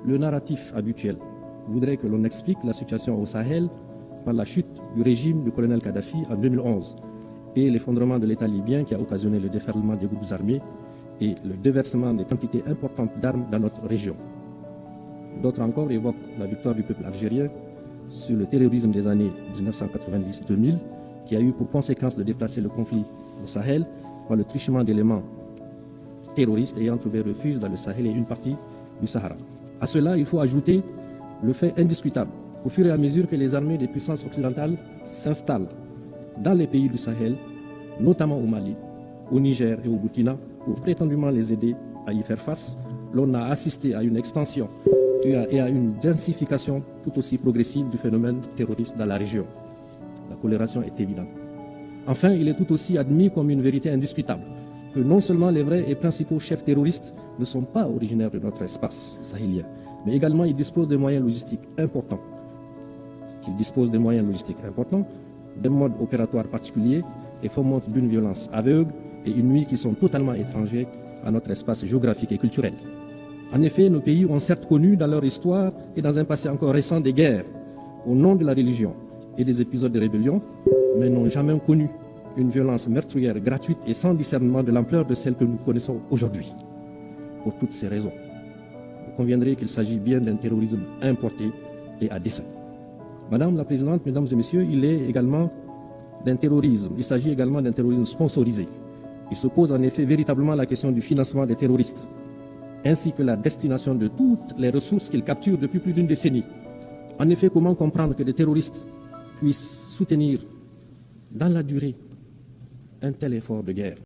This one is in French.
Le narratif habituel voudrait que l'on explique la situation au Sahel par la chute du régime du colonel Kadhafi en 2011 et l'effondrement de l'État libyen qui a occasionné le déferlement des groupes armés et le déversement des quantités importantes d'armes dans notre région. D'autres encore évoquent la victoire du peuple algérien sur le terrorisme des années 1990-2000 qui a eu pour conséquence de déplacer le conflit au Sahel par le truchement d'éléments terroristes ayant trouvé refuge dans le Sahel et une partie du Sahara. À cela, il faut ajouter le fait indiscutable, au fur et à mesure que les armées des puissances occidentales s'installent dans les pays du Sahel, notamment au Mali, au Niger et au Burkina, pour prétendument les aider à y faire face, l'on a assisté à une extension et à une densification tout aussi progressive du phénomène terroriste dans la région. La corrélation est évidente. Enfin, il est tout aussi admis comme une vérité indiscutable que non seulement les vrais et principaux chefs terroristes ne sont pas originaires de notre espace sahélien, mais également ils disposent de moyens logistiques importants. Qu'ils disposent de moyens logistiques importants, d'un mode opératoire particulier et fomentent d'une violence aveugle et une nuit qui sont totalement étrangers à notre espace géographique et culturel. En effet, nos pays ont certes connu dans leur histoire et dans un passé encore récent des guerres au nom de la religion et des épisodes de rébellion, mais n'ont jamais connu une violence meurtrière gratuite et sans discernement de l'ampleur de celle que nous connaissons aujourd'hui. Pour toutes ces raisons, vous conviendrez qu'il s'agit bien d'un terrorisme importé et à dessein. Madame la Présidente, Mesdames et Messieurs, il s'agit également d'un terrorisme sponsorisé. Il se pose en effet véritablement la question du financement des terroristes, ainsi que la destination de toutes les ressources qu'ils capturent depuis plus d'une décennie. En effet, comment comprendre que des terroristes puissent soutenir dans la durée un tel effort de guerre?